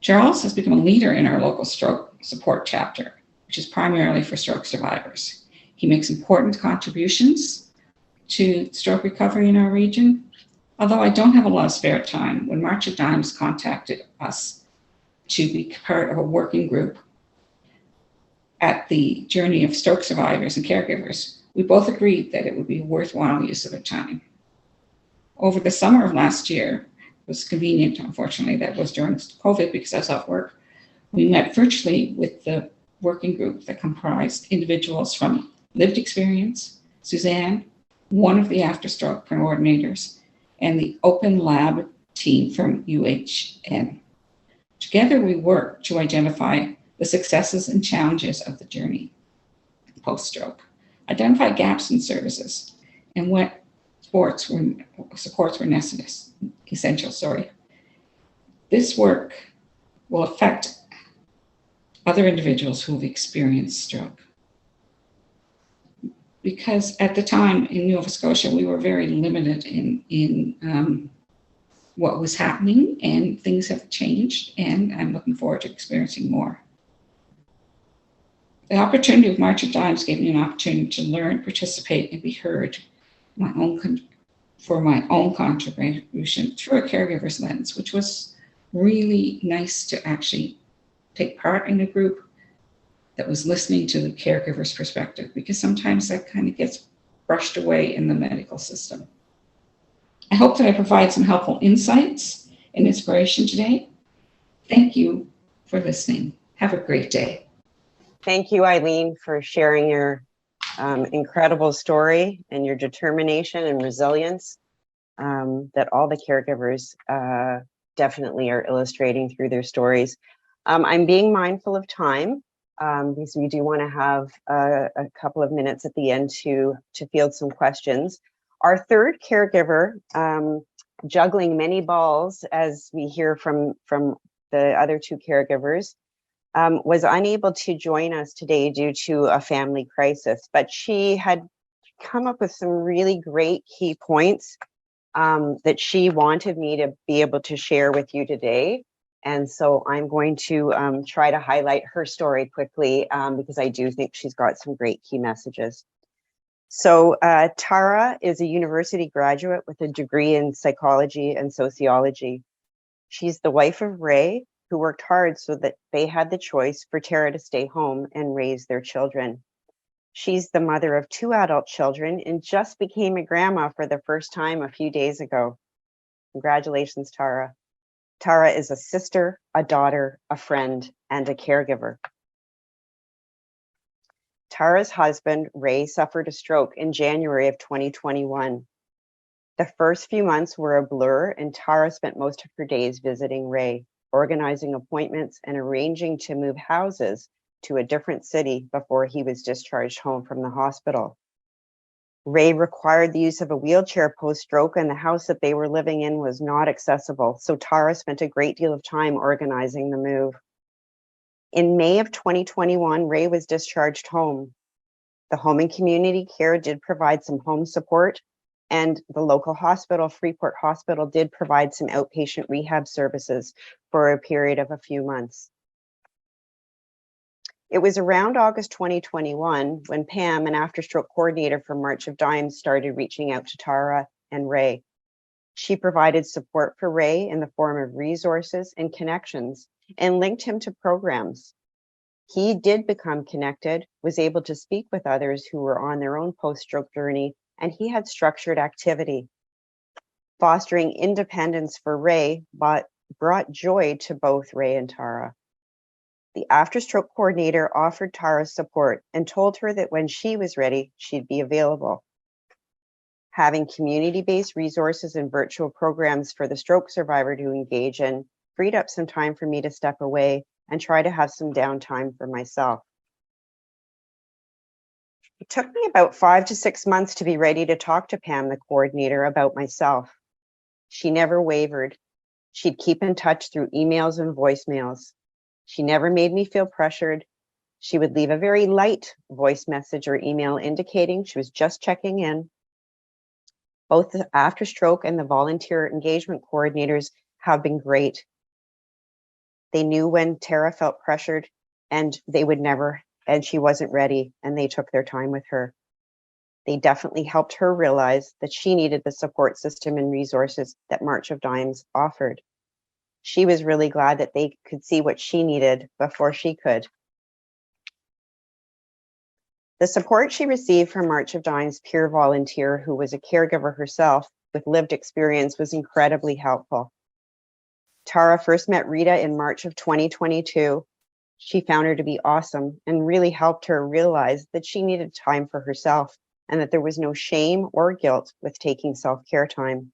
Charles has become a leader in our local stroke support chapter, which is primarily for stroke survivors. He makes important contributions to stroke recovery in our region. Although I don't have a lot of spare time, when March of Dimes contacted us to be part of a working group at the journey of stroke survivors and caregivers, we both agreed that it would be a worthwhile use of our time. Over the summer of last year, it was convenient, unfortunately, that was during COVID because I was off work, we met virtually with the working group that comprised individuals from lived experience, Suzanne, one of the after stroke coordinators, and the open lab team from UHN. Together, we worked to identify the successes and challenges of the journey post-stroke, identify gaps in services, and what supports were essential. This work will affect other individuals who have experienced stroke. Because at the time in Nova Scotia, we were very limited in what was happening, and things have changed, and I'm looking forward to experiencing more. The opportunity of March of Dimes gave me an opportunity to learn, participate, and be heard for my own contribution through a caregiver's lens, which was really nice to actually take part in a group that was listening to the caregiver's perspective, because sometimes that kind of gets brushed away in the medical system. I hope that I provide some helpful insights and inspiration today. Thank you for listening. Have a great day. Thank you, Eileen, for sharing your incredible story and your determination and resilience that all the caregivers definitely are illustrating through their stories. I'm being mindful of time because we do want to have a couple of minutes at the end to field some questions. Our third caregiver, juggling many balls, as we hear from the other two caregivers, was unable to join us today due to a family crisis, but she had come up with some really great key points that she wanted me to be able to share with you today. And so I'm going to try to highlight her story quickly because I do think she's got some great key messages. So Tara is a university graduate with a degree in psychology and sociology. She's the wife of Ray, who worked hard so that they had the choice for Tara to stay home and raise their children. She's the mother of 2 adult children and just became a grandma for the first time a few days ago. Congratulations, Tara. Tara is a sister, a daughter, a friend, and a caregiver. Tara's husband, Ray, suffered a stroke in January of 2021. The first few months were a blur, and Tara spent most of her days visiting Ray, organizing appointments and arranging to move houses to a different city before he was discharged home from the hospital. Ray required the use of a wheelchair post-stroke, and the house that they were living in was not accessible, so Tara spent a great deal of time organizing the move. In May of 2021, Ray was discharged home. The Home and Community Care did provide some home support, and the local hospital, Freeport Hospital, did provide some outpatient rehab services for a period of a few months. It was around August 2021 when Pam, an after-stroke coordinator for March of Dimes, started reaching out to Tara and Ray. She provided support for Ray in the form of resources and connections and linked him to programs. He did become connected, was able to speak with others who were on their own post-stroke journey, and he had structured activity. Fostering independence for Ray brought joy to both Ray and Tara. The after-stroke coordinator offered Tara support and told her that when she was ready, she'd be available. Having community-based resources and virtual programs for the stroke survivor to engage in freed up some time for me to step away and try to have some downtime for myself. It took me about 5 to 6 months to be ready to talk to Pam, the coordinator, about myself. She never wavered. She'd keep in touch through emails and voicemails. She never made me feel pressured. She would leave a very light voice message or email indicating she was just checking in. Both the after stroke and the volunteer engagement coordinators have been great. They knew when Tara felt pressured and she wasn't ready, and they took their time with her. They definitely helped her realize that she needed the support system and resources that March of Dimes offered. She was really glad that they could see what she needed before she could. The support she received from March of Dimes' peer volunteer, who was a caregiver herself with lived experience, was incredibly helpful. Tara first met Rita in March of 2022. She found her to be awesome and really helped her realize that she needed time for herself and that there was no shame or guilt with taking self-care time.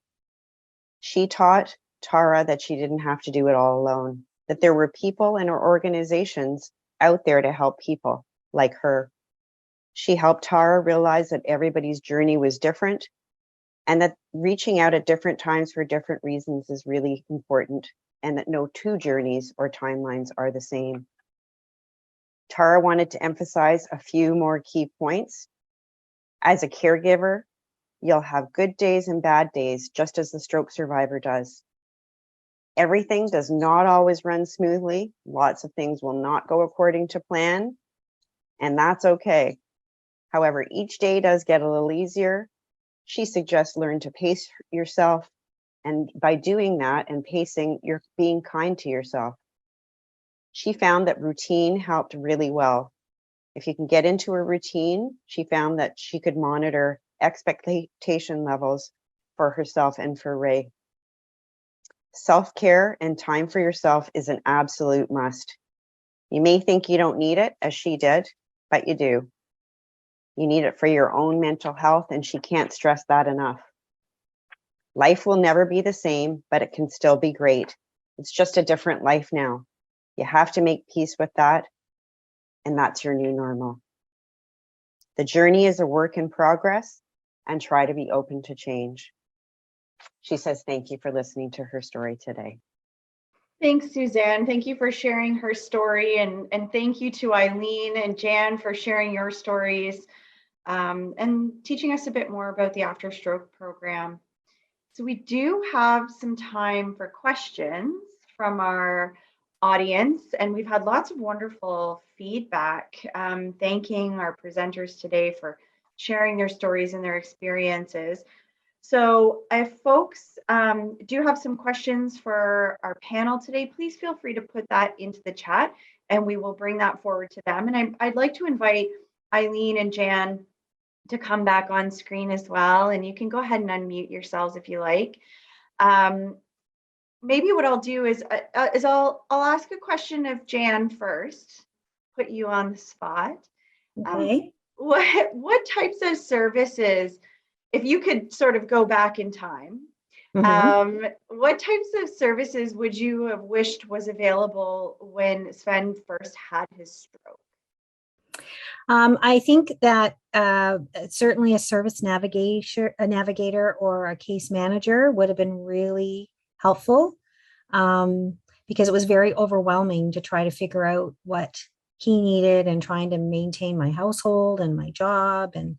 She taught Tara that she didn't have to do it all alone, that there were people and organizations out there to help people like her. She helped Tara realize that everybody's journey was different and that reaching out at different times for different reasons is really important, and that no two journeys or timelines are the same. Tara wanted to emphasize a few more key points. As a caregiver, you'll have good days and bad days, just as the stroke survivor does. Everything does not always run smoothly. Lots of things will not go according to plan, and that's okay. However, each day does get a little easier. She suggests learn to pace yourself, and by doing that and pacing, you're being kind to yourself. She found that routine helped really well. If you can get into a routine, she found that she could monitor expectation levels for herself and for Ray. Self-care and time for yourself is an absolute must. You may think you don't need it, as she did, but you do. You need it for your own mental health, and she can't stress that enough. Life will never be the same, but it can still be great. It's just a different life now. You have to make peace with that, and that's your new normal. The journey is a work in progress, and try to be open to change. She says thank you for listening to her story today. Thanks, Suzanne. Thank you for sharing her story, and thank you to Eileen and Jan for sharing your stories and teaching us a bit more about the After Stroke program. So we do have some time for questions from our audience, and we've had lots of wonderful feedback, thanking our presenters today for sharing their stories and their experiences. So if folks do have some questions for our panel today, please feel free to put that into the chat and we will bring that forward to them. And I'd like to invite Eileen and Jan to come back on screen as well. And you can go ahead and unmute yourselves if you like. Maybe what I'll do is I'll ask a question of Jan first, put you on the spot. Okay. What types of services, if you could sort of go back in time, what types of services would you have wished was available when Sven first had his stroke? I think that certainly a service navigator or a case manager would have been really helpful, because it was very overwhelming to try to figure out what he needed and trying to maintain my household and my job and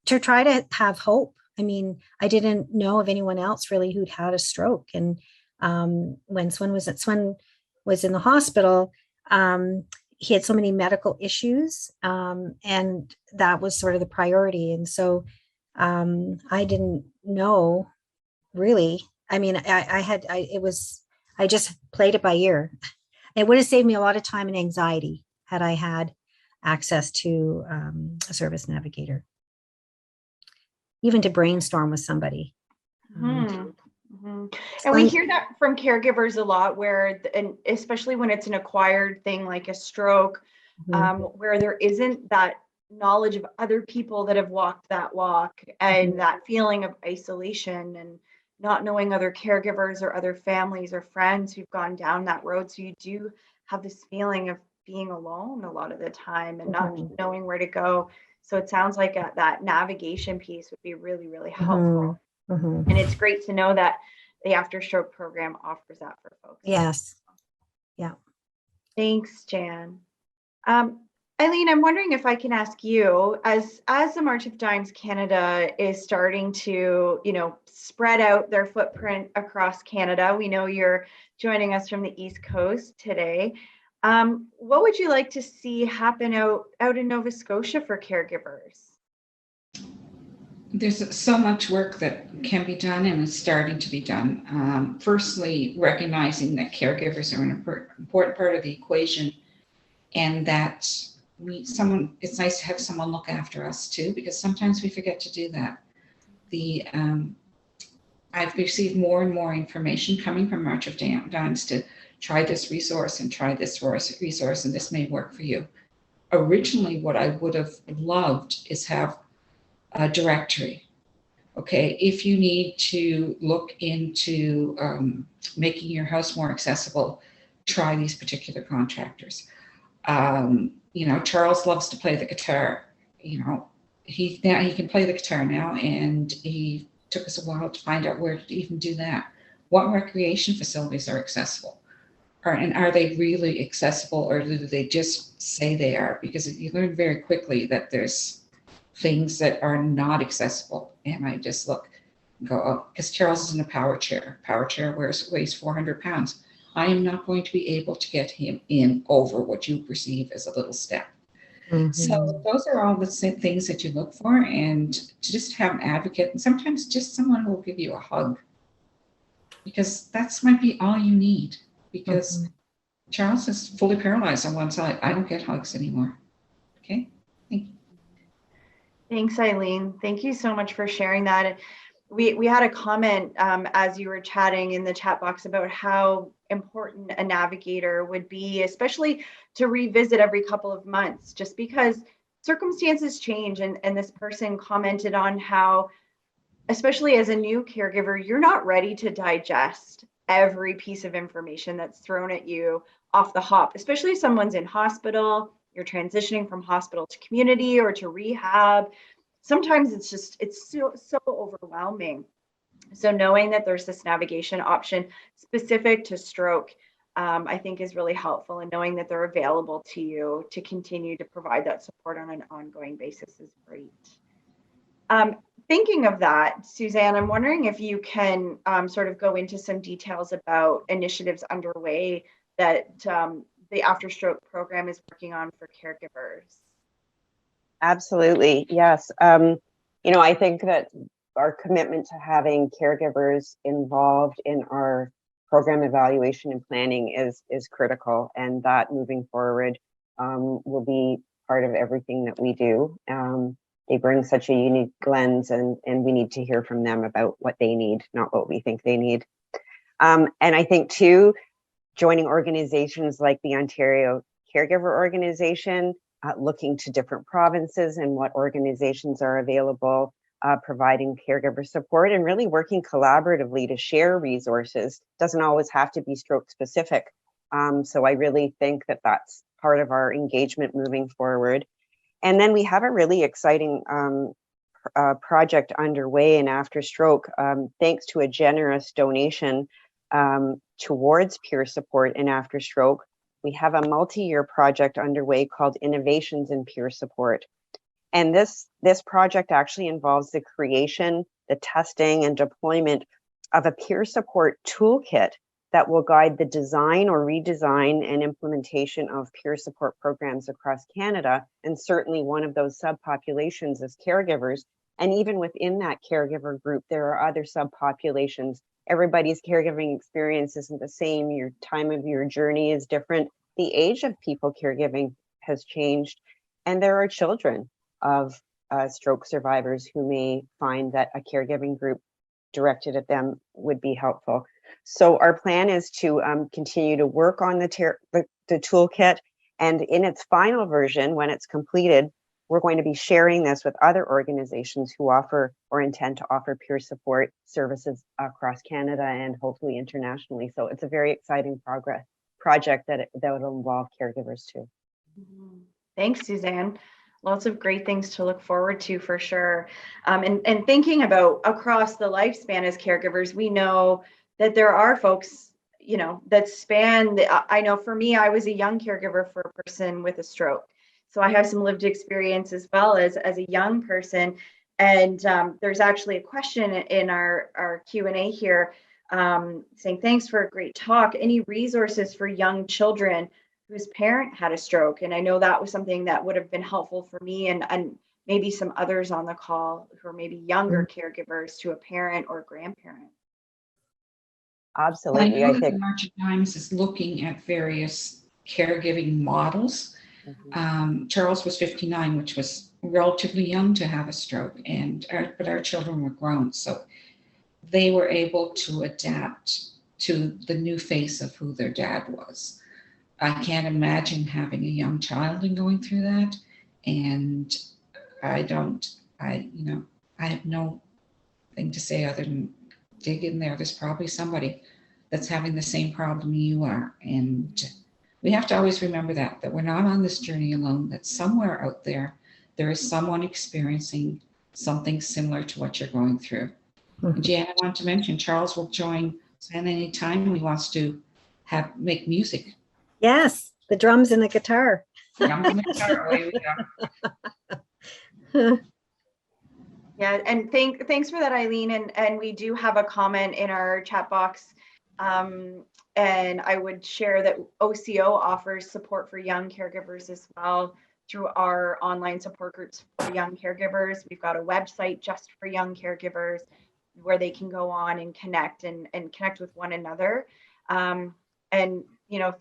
to try to have hope. I mean, I didn't know of anyone else really who'd had a stroke. And when Swen was in the hospital, he had so many medical issues, and that was sort of the priority. And so I didn't know really. I mean, I just played it by ear. It would have saved me a lot of time and anxiety had I had access to a service navigator, even to brainstorm with somebody. And we hear that from caregivers a lot, and especially when it's an acquired thing like a stroke, where there isn't that knowledge of other people that have walked that walk, and that feeling of isolation and not knowing other caregivers or other families or friends who've gone down that road. So you do have this feeling of being alone a lot of the time and not knowing where to go. So it sounds like that navigation piece would be really, really helpful. And it's great to know that the After Stroke program offers that for folks. Yes. Yeah. Thanks, Jan. Eileen, I'm wondering if I can ask you, as the March of Dimes Canada is starting to, spread out their footprint across Canada. We know you're joining us from the East Coast today. What would you like to see happen out in Nova Scotia for caregivers? There's so much work that can be done and is starting to be done. Firstly, recognizing that caregivers are an important part of the equation, and that it's nice to have someone look after us too, because sometimes we forget to do that. I've received more and more information coming from March of Dimes to try this resource and try this resource, and this may work for you. Originally, what I would have loved is have a directory. Okay, if you need to look into making your house more accessible, try these particular contractors. Charles loves to play the guitar. He can play the guitar now, and he took us a while to find out where to even do that. What recreation facilities are accessible? And are they really accessible, or do they just say they are? Because you learn very quickly that there's things that are not accessible. And I just go, oh, because Charles is in a power chair. Power chair weighs 400 pounds. I am not going to be able to get him in over what you perceive as a little step. So those are all the things that you look for, and to just have an advocate, and sometimes just someone who will give you a hug, because that's might be all you need, because Charles is fully paralyzed on one side. I don't get hugs anymore. Okay, thank you. Thanks, Eileen. Thank you so much for sharing that. We had a comment as you were chatting in the chat box about how important a navigator would be, especially to revisit every couple of months, just because circumstances change. And this person commented on how, especially as a new caregiver, you're not ready to digest every piece of information that's thrown at you off the hop, especially if someone's in hospital, you're transitioning from hospital to community or to rehab. Sometimes it's so overwhelming. So knowing that there's this navigation option specific to stroke, I think is really helpful, and knowing that they're available to you to continue to provide that support on an ongoing basis is great. Thinking of that, Suzanne, I'm wondering if you can sort of go into some details about initiatives underway that the After Stroke program is working on for caregivers. Absolutely, yes. I think that our commitment to having caregivers involved in our program evaluation and planning is critical, and that moving forward will be part of everything that we do. They bring such a unique lens, and we need to hear from them about what they need, not what we think they need. And I think too, joining organizations like the Ontario Caregiver Organization, looking to different provinces and what organizations are available, providing caregiver support, and really working collaboratively to share resources. Doesn't always have to be stroke specific. So I really think that that's part of our engagement moving forward. And then we have a really exciting project underway in After Stroke, thanks to a generous donation towards peer support in After Stroke. We have a multi-year project underway called Innovations in Peer Support. And this project actually involves the creation, the testing, and deployment of a peer support toolkit that will guide the design or redesign and implementation of peer support programs across Canada. And certainly one of those subpopulations is caregivers. And even within that caregiver group, there are other subpopulations. Everybody's caregiving experience isn't the same. Your time of your journey is different. The age of people caregiving has changed. And there are children of stroke survivors who may find that a caregiving group directed at them would be helpful. So our plan is to continue to work on the toolkit, and in its final version, when it's completed, we're going to be sharing this with other organizations who offer or intend to offer peer support services across Canada and hopefully internationally. So it's a very exciting project that will involve caregivers too. Thanks, Suzanne. Lots of great things to look forward to for sure. And thinking about across the lifespan as caregivers, we know that there are folks, that span. I know for me, I was a young caregiver for a person with a stroke. So I have some lived experience as well as a young person. And there's actually a question in our Q&A here saying, thanks for a great talk. Any resources for young children whose parent had a stroke? And I know that was something that would have been helpful for me and maybe some others on the call who are maybe younger caregivers to a parent or grandparent. Absolutely. I know I that think the March of Dimes is looking at various caregiving models. Charles was 59, which was relatively young to have a stroke, but our children were grown, so they were able to adapt to the new face of who their dad was. I can't imagine having a young child and going through that, and I have no thing to say other than dig in there. There's probably somebody that's having the same problem you are, and we have to always remember that we're not on this journey alone, that somewhere out there is someone experiencing something similar to what you're going through. And Jan, I want to mention Charles will join Suzanne anytime he wants to make music. Yes, the drums and the guitar. Drums and guitar, away we go. Yeah, and thanks for that, Eileen. And we do have a comment in our chat box. And I would share that OCO offers support for young caregivers as well through our online support groups for young caregivers. We've got a website just for young caregivers where they can go on and connect and connect with one another. And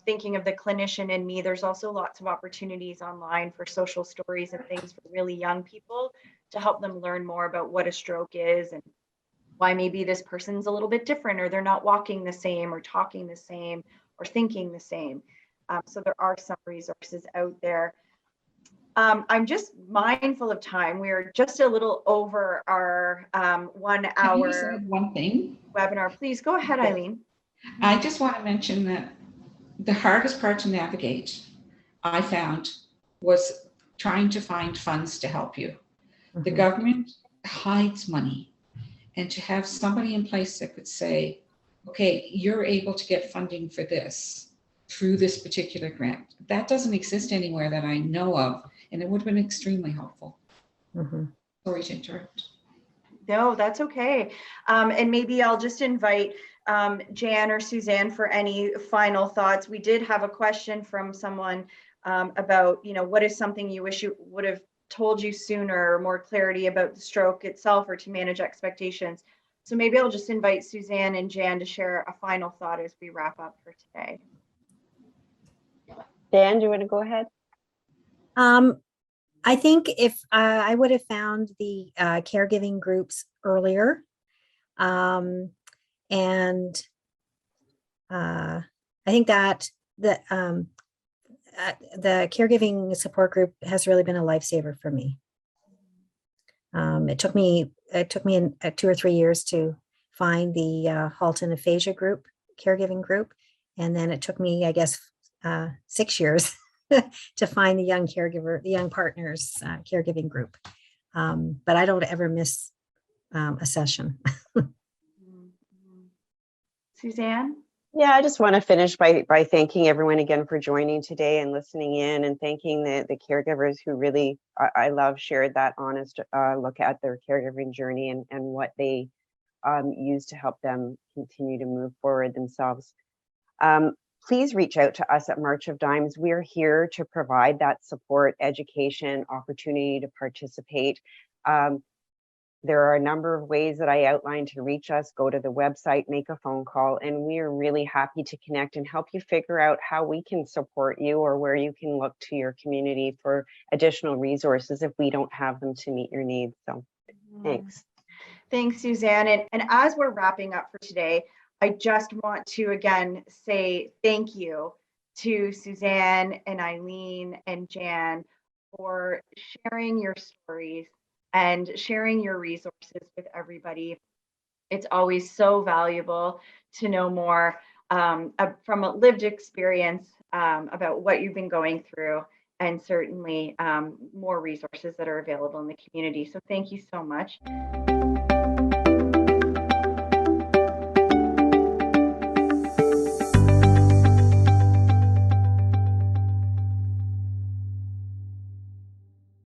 thinking of the clinician in me, there's also lots of opportunities online for social stories and things for really young people to help them learn more about what a stroke is and why maybe this person's a little bit different, or they're not walking the same or talking the same or thinking the same. So there are some resources out there. I'm just mindful of time. We are just a little over our 1 hour Can you just add one thing? Webinar. Please go ahead, Eileen. I just want to mention that the hardest part to navigate, I found, was trying to find funds to help you. The government hides money, and to have somebody in place that could say, okay, you're able to get funding for this through this particular grant. That doesn't exist anywhere that I know of, and it would have been extremely helpful. Sorry to interrupt. No, that's okay. And maybe I'll just invite Jan or Suzanne for any final thoughts. We did have a question from someone about, what is something you wish you would have told you sooner, or more clarity about the stroke itself, or to manage expectations. So maybe I'll just invite Suzanne and Jan to share a final thought as we wrap up for today. Dan, do you want to go ahead? I think if I would have found the caregiving groups earlier, and I think that the caregiving support group has really been a lifesaver for me. It took me 2 or 3 years to find the halt and aphasia group, caregiving group, and then it took me, I guess, 6 years to find the young partners caregiving group. But I don't ever miss a session. Suzanne? Yeah, I just want to finish by thanking everyone again for joining today and listening in, and thanking the caregivers who really, I love, shared that honest look at their caregiving journey and what they use to help them continue to move forward themselves. Please reach out to us at March of Dimes. We are here to provide that support, education, opportunity to participate. There are a number of ways that I outlined to reach us. Go to the website, make a phone call, and we are really happy to connect and help you figure out how we can support you, or where you can look to your community for additional resources if we don't have them to meet your needs. So thanks. Thanks, Suzanne. And as we're wrapping up for today, I just want to again say thank you to Suzanne and Eileen and Jan for sharing your stories and sharing your resources with everybody. It's always so valuable to know more. from a lived experience about what you've been going through, and certainly more resources that are available in the community. So thank you so much.